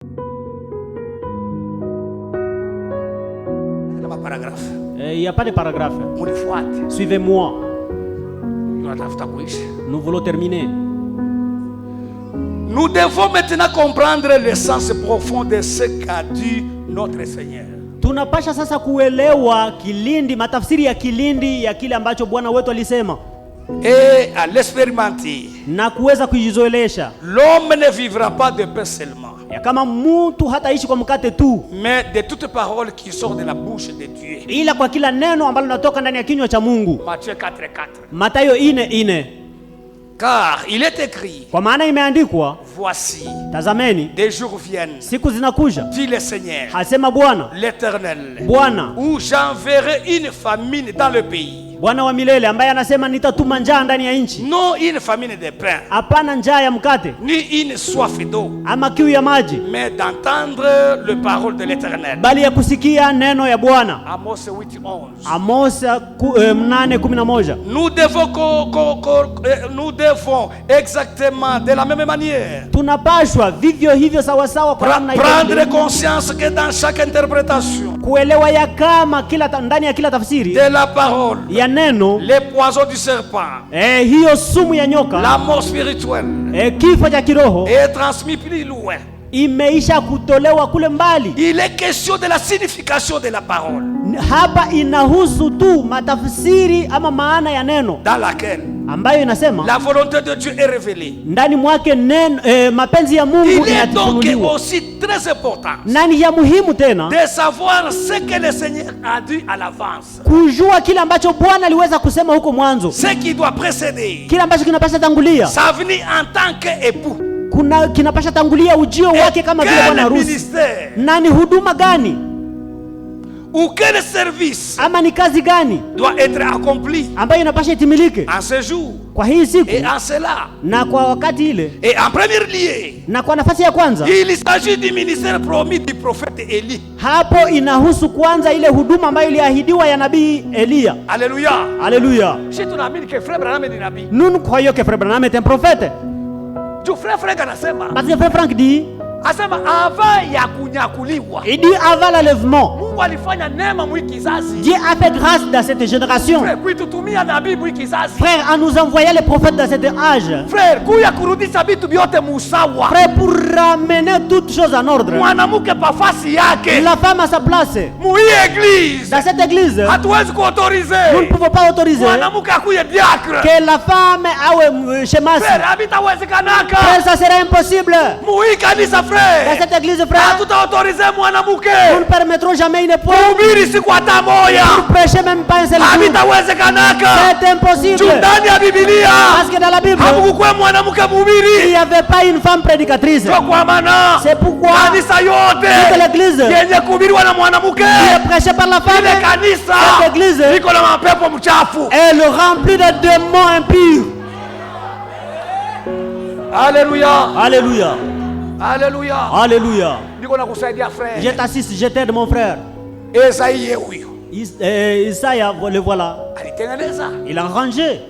Il n'y a pas de paragraphe. Suivez-moi. Nous voulons terminer. Nous devons maintenant comprendre le sens profond de ce qu'a dit notre Seigneur. Tunapasha sasa kuelewa kilindi, matafsiri ya kilindi ya kile ambacho Bwana wetu alisema. Et à l'expérimenter. Na kuweza kujizoelesha. L'homme ne vivra pas de pain seulement. Ya kama mtu hataishi kwa mkate tu, mais de toutes paroles qui sortent de la bouche de Dieu. Ila kwa kila neno ambalo linatoka ndani ya kinywa cha Mungu. Matthieu 4:4. Mathayo 4:4. Car il est écrit, kwa maana imeandikwa, voici, tazameni, des jours viennent, siku zinakuja, dit le Seigneur, hasema Bwana, l'Éternel, Bwana, où j'enverrai une famine dans le pays. Bwana wa milele ambaye anasema nitatuma njaa ndani ya nchi. Non une famine de pain, hapana njaa ya mkate, ni une soif d'eau, ama kiu ya maji, mais d'entendre le parole de l'Éternel. Bali ya kusikia neno ya Bwana. Amos 8:11. Amos 8:11. Nous devons exactement de la même manière. Tunapashwa vivyo hivyo sawa sawa kwa namna hiyo. Prendre conscience que dans chaque interprétation, kuelewa ya kama kila ndani ya kila tafsiri de la parole, ya neno, les poisons du serpent, hiyo sumu ya nyoka, la mort spirituelle, kifo cha kiroho, est transmis plus loin. Imeisha kutolewa kule mbali. Il est question de la signification de la parole. Hapa inahusu tu matafsiri ama maana ya neno, dans laquelle ambayo inasema la volonté de Dieu est révélée. Ndani mwake neno, mapenzi ya Mungu inafunuliwa. Il est donc aussi très important. Nani ya muhimu tena de savoir ce que le Seigneur a dit à l'avance. Kujua kile ambacho Bwana aliweza kusema huko mwanzo. Ce qui doit précéder. Kile ambacho kinapaswa tangulia. Sa venue en tant qu'époux. Kinapasha tangulia ujio wake kama vile bwana harusi. Nani huduma gani? Ou quel service ama ni kazi gani doit être accompli ambayo inapasha itimilike en ce jour, kwa hii siku, et en cela, na kwa wakati ile, et en premier lieu, na kwa nafasi ya kwanza, il s'agit du ministère promis du prophète Élie. Hapo inahusu kwanza ile huduma ambayo iliahidiwa ya nabii Elia. Alléluia. Alléluia. Si tunaamini que frère Branham ni nabii, nous croyons que frère Branham est un prophète. Tu frère Frank anasema, parce que frère Frank dit, asema avant ya kunyakuliwa, il dit avant l'enlèvement, Mungu alifanya neema mwi kizazi. Dieu a fait grâce dans cette génération. Frère, kuitutumia nabii mwi kizazi. Frère, à nous envoyer les prophètes dans cet âge. Frère, kuya kurudisha vitu vyote musawa. Frère, pour ramener toutes choses en ordre. Mwanamke pafasi yake. La femme à sa place. Mui église. Dans cette église, hatuwezi kuautoriser. Nous ne pouvons pas autoriser mwanamke akuye diacre. Que la femme awe shemasi. Frère, habitawezekanaka. Frère, ça serait impossible. Mui kanisa frère. Dans cette église, frère, hatutaautoriser mwanamke. Nous ne permettrons jamais une épouse. Kuhubiri siku hata moja. Nous prêcher même pas un seul jour. Habitawezekanaka. C'est impossible. Ndani ya Biblia. Parce que dans la Bible, hakukuwa mwanamke mhubiri. Il n'y avait pas une femme prédicatrice. Kwa maana c'est pourquoi kanisa yote toute l'église yenye kuhubiriwa na mwanamke est prêchée par la femme. Ile kanisa cette église liko na mapepo mchafu. Elle remplie de démons impurs. Alléluia. Alléluia. Alléluia. Alléluia. Niko na kusaidia frère. Je t'assiste, je t'aide mon frère. Esaïe huyo. Isaïa, le voilà. Alitengeneza. Il a rangé.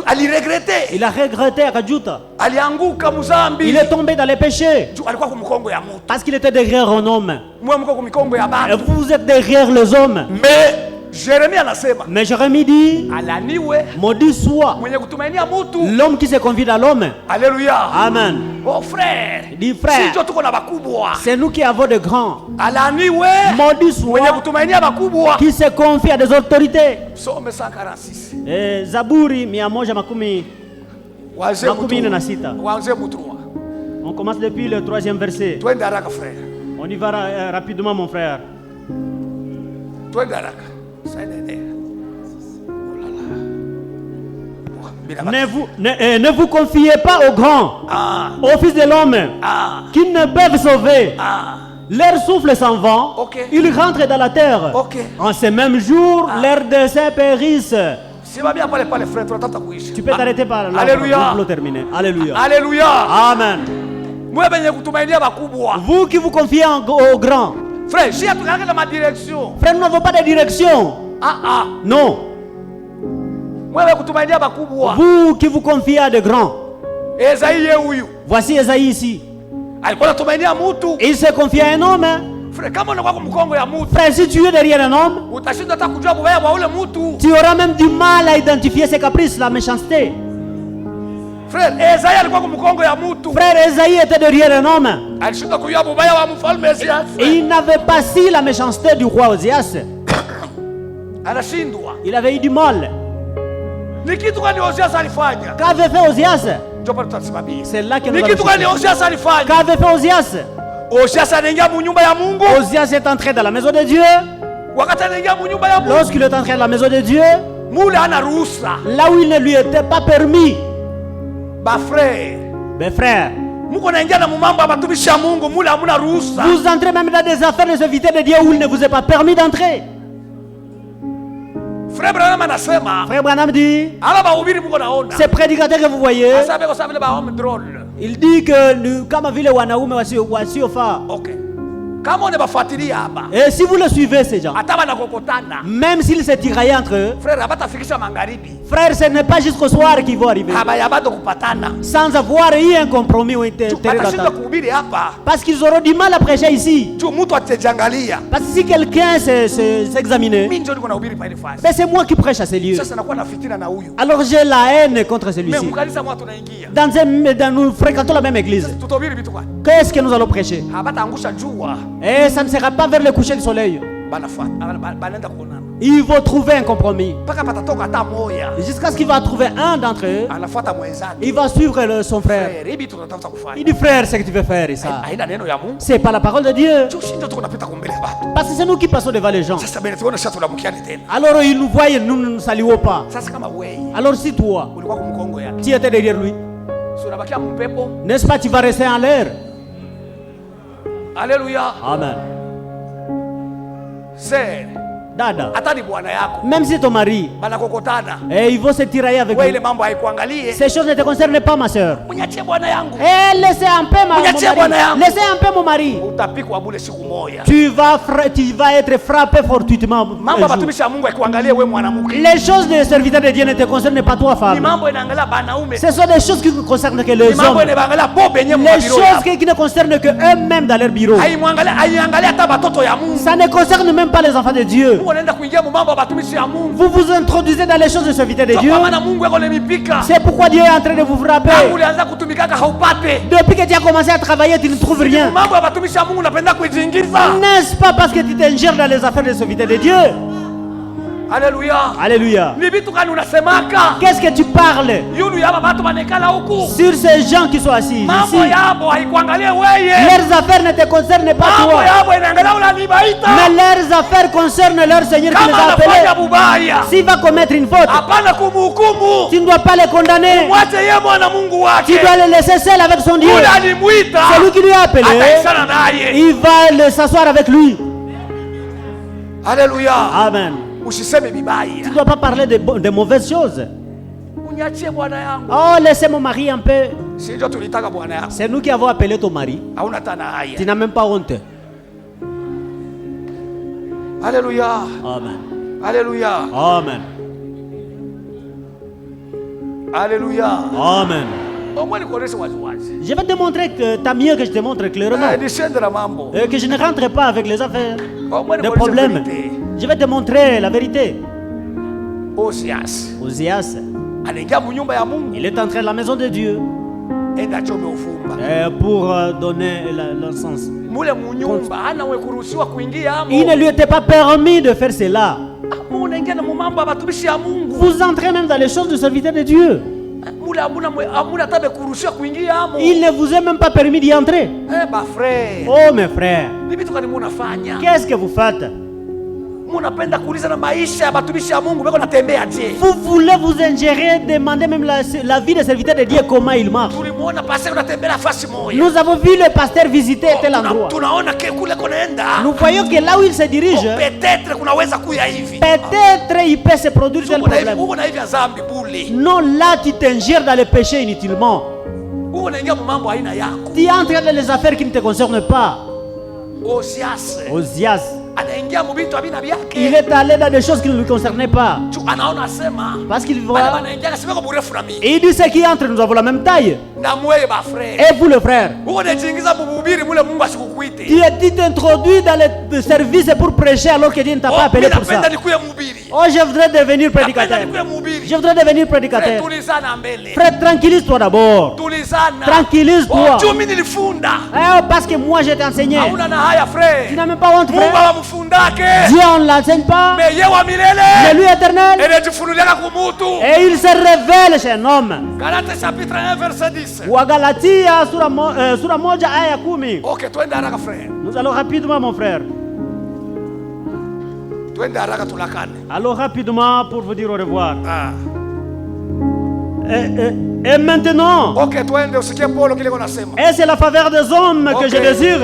Aliregrete. Il a regretté akajuta. Alianguka mzambi. Il est tombé dans les péchés. Alikuwa kumkongo ya mtu. Parce qu'il était derrière un homme. Mwe mko kumikongo ya baba. Vous êtes derrière les hommes. Mais Jérémie anasema. Mais Jérémie dit, alaniwe, maudit soit mwenye kutumainia mtu, l'homme qui se confie à l'homme. Alléluia. Amen. Oh frère, dis frère, si tuko na bakubwa, c'est nous qui avons de grands. Alaniwe, maudit soit mwenye kutumainia bakubwa, qui se confie à des autorités. Psaume 146. Zaburi 146. On commence depuis le 3e verset. Twende haraka frère. On y va rapidement mon frère. Twende haraka. Ne vous confiez pas aux grands, aux fils de l'homme, qui ne peuvent sauver. Leur souffle s'en va, ils rentrent dans la terre. En ce même jour, leurs desseins périssent. Tu peux t'arrêter par là. Alléluia. Pour terminer. Alléluia. Alléluia. Amen. Vous qui vous confiez aux grands. Frère, si tu regardes dans ma direction. Frère, nous n'avons pas de direction. Non. Vous qui vous confiez à des grands. Voici Esaïe ici. alikuwa anatumainia mtu. Il se confie à un homme. Frère, kama unakuwa mkongo ya mtu, Frère, si tu es derrière un homme, utashinda hata kujua bubaya wa ule mtu. tu auras même du mal à identifier ses caprices, la méchanceté. Frère, Esaïe alikuwa mkongo ya mtu. Frère, Esaïe était derrière un homme. Alishinda kujua bubaya wa mfalme Ezekias. Il n'avait pas si la méchanceté du roi Ozias. Anashindwa. Il avait eu du mal. Ni kitu gani Ozias alifanya? Qu'avait fait Ozias? Ndio pale tutasimamia. C'est là que nous Ni kitu gani Ozias alifanya? Qu'avait fait Ozias? Ozias anaingia mu nyumba ya Mungu. Ozias est entré dans la maison de Dieu. Wakati anaingia mu nyumba ya Mungu, Lorsqu'il est entré dans la maison de Dieu, mule ana ruhusa. là où il ne lui était pas permis. Ba frère, Mais frère, Mungu anaingia na mambo ya watumishi ya Mungu, mule hamuna ruhusa. vous entrez même dans des affaires de serviteurs de Dieu où il ne vous est pas permis d'entrer. Frère Branham anasema, Frère Branham dit, ala bahubiri Mungu naona. ces prédicateurs que vous voyez, Asabe kwa sababu ba homme drôle. il dit que kama vile wanaume wasiofaa. Okay. Kama unabafuatilia hapa, Et si vous le suivez ces gens, hata wanakokotana. même s'ils se tiraillent entre eux, Frère, habatafikisha magharibi. frère, ce n'est pas jusqu'au soir qu'ils vont arriver. Habaya bado kupatana. Sans avoir eu un compromis ou un intérêt Watashinda d'entente. kuhubiri hapa. Parce qu'ils auront du mal à prêcher ici. Tu mtu atajiangalia. Parce que si quelqu'un s'examinait, Mimi ndio niko nahubiri pa ile fasi. ben c'est moi qui prêche à ces lieux. Sasa nakuwa na fitina na huyu. Alors j'ai la haine contre Mais celui-ci. mkanisa mwa tunaingia. Nous fréquentons la même église. Tutahubiri vitu gani? Qu'est-ce que nous allons prêcher? Habataangusha jua. Et ça ne sera pas vers le coucher du soleil. Banafuata. Banaenda kuonana. Ils vont trouver un compromis. Paka patatoka hata moya. Jusqu'à ce qu'il va trouver un d'entre eux. Anafuata mwenzake. Il va suivre son frère. Frère, hivi tunatafuta kufanya. Il dit frère, c'est que tu veux faire et ça. Haina neno ya Mungu. C'est pas la parole de Dieu. Tushinda tuko napita kumbele watu. Parce que c'est nous qui passons devant les gens. Sasa bene tuone sasa tunamkiani tena. Alors ils nous voient, nous ne nous saluons pas. Sasa kama wewe Alors si toi, ulikuwa kumkongo yake. tu étais derrière lui, Sio unabakia mpepo. n'est-ce pas, tu vas rester en l'air. Alléluia. Amen. C'est Dada, hata ni bwana yako. même si ton mari, Banakokotana. et ils vont se tirailler avec Wewe lui, ile mambo haikuangalie. ces choses ne te concernent pas, ma soeur. Uniachie bwana yangu. Eh, laissez un peu mon mari. Laissez un peu mon mari. Utapikwa bure siku moja. Tu vas être frappé fortuitement. un Mambo jour. matumishi ya Mungu haikuangalie wewe mwanamke. Les choses des serviteurs de Dieu ne te concernent pas, toi, Ni femme. mambo inaangalia banaume. Ce sont des choses qui ne concernent que les Ni mambo hommes. inaangalia bobe yenyewe Les mbiro. choses qui ne concernent que eux-mêmes dans leur bureau. Haiangalia hata watoto ya Mungu. Ça ne concerne même pas les enfants de Dieu. Mungu anaenda kuingia mambo ya watumishi ya Mungu. Vous vous introduisez dans les choses des serviteurs de Dieu. Kwa maana Mungu yako lemipika. C'est pourquoi Dieu est en train de vous frapper. Tangu ulianza kutumikaka haupate. Depuis que tu as commencé à travailler, tu ne trouves rien. Mambo ya watumishi ya Mungu unapenda kujiingiza. N'est-ce pas parce que tu t'ingères dans les affaires des serviteurs de Dieu? Alléluia. Alléluia. Ni vitu gani unasemaka? Qu'est-ce que tu parles Yulu yaba watu wanekala huku. sur ces gens qui sont assis ici? Mambo yabo haikuangalia wewe. Leurs affaires ne te concernent pas Mambo toi. yabo inaangalia unanibaita. Mais leurs affaires concernent leur Seigneur qui les Kama a anafanya appelés. bubaya. S'il va commettre une faute, Hapana kumhukumu. tu ne dois pas les condamner. Mwache yeye mwana Mungu wake. Tu dois les laisser seuls avec son Dieu. Yule alimuita. Celui qui lui a appelé, Ataishana naye. il va s'asseoir avec lui. Alléluia. Amen. Usiseme Tu vibaya. ne dois pas parler de mauvaises choses. Uniachie bwana yangu. Oh, laissez mon mari un peu. Si ndio tulitaka bwana yangu. C'est nous qui avons appelé ton mari. Hauna tana haya. Tu n'as même pas honte. Alléluia. Amen. Alléluia. Amen. Alléluia. Amen. Omwe nikuoneshe wazi wazi. Je vais te montrer que t'as mieux que je te montre clairement. Nishende la mambo. Que je ne rentre pas avec les affaires, Omwe des nikuoneshe problèmes. vérité. Je vais te montrer la vérité. Ozias. Ozias, Anaingia mu nyumba ya Mungu. il est entré dans la maison de Dieu Enda chome ufumba. pour donner l'encens. Mule mu nyumba hana we kuruhusiwa kuingia amo. Il ne lui était pas permis de faire cela. Mungu unaingia na mu mambo ya watumishi ya Mungu. Vous entrez même dans les choses du serviteur de Dieu. Mule hamuna tabe kuruhusiwa kuingia amo. Il ne vous est même pas permis d'y entrer. Ba frère. Oh mes frères, Ni vitu gani munafanya? qu'est-ce que vous faites? Munapenda kuuliza na maisha ya watumishi ya Mungu beko natembea je? Vous voulez vous ingérer, demander même la vie des serviteurs de Dieu, comment il marche. Tulimuona pastor unatembea nafasi moja. Nous avons vu le pasteur visiter tel endroit. Tunaona kule konaenda. Nous voyons que là où il se dirige, Peut-être kunaweza kuya hivi. peut-être il peut se produire tel problème. Uko na hivi zambi bule. Non, là tu t'ingères dans les péchés inutilement. Uko naingia mu mambo haina yako. Tu entres dans les affaires qui ne te concernent pas. Ozias. Ozias, anaingia mubintu abina byake. Il est allé dans des choses qui ne lui concernaient pas. Anaona sema Parce qu'il voit. anaingia kasema kwa burefu na mimi. Et il dit ce qui est entre nous avons la même taille. Na mweye ba frère. Et vous le frère. Uko unajiingiza mububiri mule Mungu asikukuite. Tu t'introduis dans le service pour prêcher alors que Dieu ne t'a pas appelé pour ça. Oh, je voudrais devenir prédicateur. Je voudrais devenir prédicateur. Frère, tranquillise-toi d'abord. Tranquillise-toi. Parce que moi, je t'ai enseigné. Tu n'as même pas honte, frère. Dieu, on ne l'enseigne pas. Mais lui éternel. Et il se révèle chez un homme. Galates chapitre 1 verset 10. Wagalatia sura moja aya 10. Ok, twende haraka frère. Nous allons rapidement, mon frère. Twende haraka tulakane. Allons rapidement pour vous dire au revoir. Et maintenant, ok, twende usikie Paulo kile konasema. Et c'est la faveur des hommes que je désire.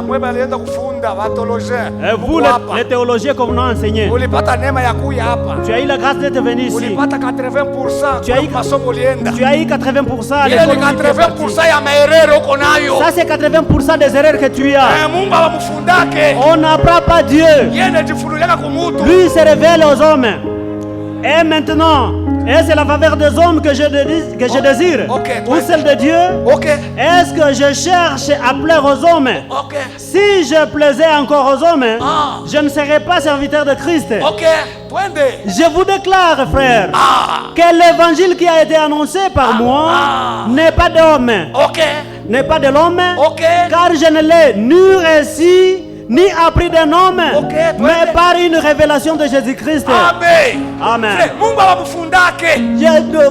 Mwe balienda kufunda batologien. Et vous les théologiens comme nous enseignez. Ulipata neema ya kuja hapa. Tu as eu la grâce d'être venu ici. Ulipata 80%. Tu as eu masomo ulienda. Tu as eu 80%. Ile 80% ya maerero uko nayo. Ça c'est 80% des erreurs que tu as. Mungu amfundake. On n'apprend pas Dieu. Yeye ndifunuliaka kumutu. Lui se révèle aux hommes. Et maintenant, et c'est la faveur des hommes que je désire. Ou celle de Dieu. Est-ce que je cherche à plaire aux hommes? Si je plaisais encore aux hommes, je ne serais pas serviteur de Christ. Je vous déclare, frère, que l'évangile qui a été annoncé par moi n'est pas d'homme. N'est pas de l'homme. Car je ne l'ai ni reçu ni appris d'un homme, mais par une révélation de Jésus-Christ. Amen. Amen.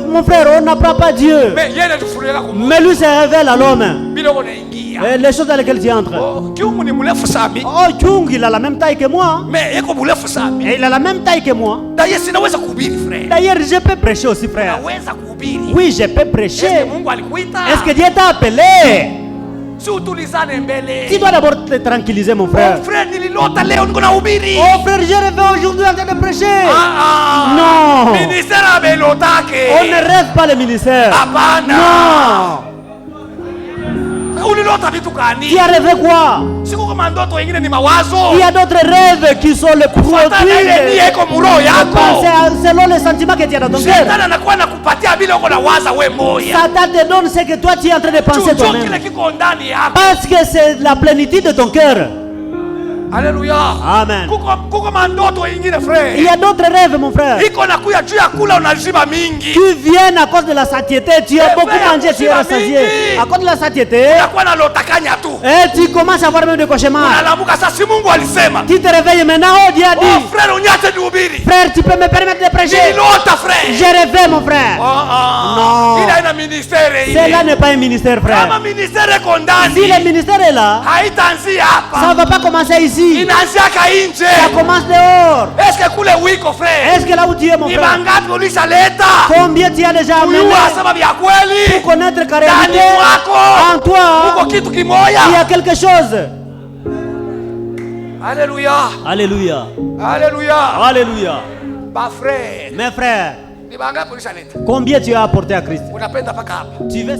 Mon frère, on n'apprend pas Dieu, mais lui se révèle à l'homme. Et les choses dans lesquelles tu entres. Oh, Chung, il a la même taille que moi. Et il a la même taille que moi. D'ailleurs, je peux prêcher aussi, frère. Oui, je peux prêcher. Est-ce que Dieu t'a appelé? Tu dois d'abord te tranquilliser, mon frère. Oh frère, je rêve aujourd'hui en train de prêcher. Non. On ne rêve pas le ministère. Non. Tu as rêvé quoi? Il y a d'autres rêves qui sont le produit selon les sentiments que tu as dans ton cœur. Satan te donne ce que toi tu es en train de penser toi-même. Parce que c'est la plénitude de ton cœur. Alléluia. Amen. Il y a d'autres rêves, mon frère, qui viennent à cause de la satiété. Tu as beaucoup mangé, tu es rassasié. À cause de la satiété, et tu commences à avoir même des cauchemars. Tu te réveilles maintenant, oh Dieu a dit, frère, tu peux me permettre de prêcher? J'ai rêvé, mon frère. Non. Cela n'est pas un ministère, frère. Si le ministère est là, ça ne va pas commencer ici. Ça commence dehors. Est-ce que là où tu es, mon frère, combien tu as déjà amené pour connaître carrément en toi il y a quelque chose? Alléluia. Alléluia. Alléluia. Alléluia. Mes frères, combien tu as apporté à Christ? Tu veux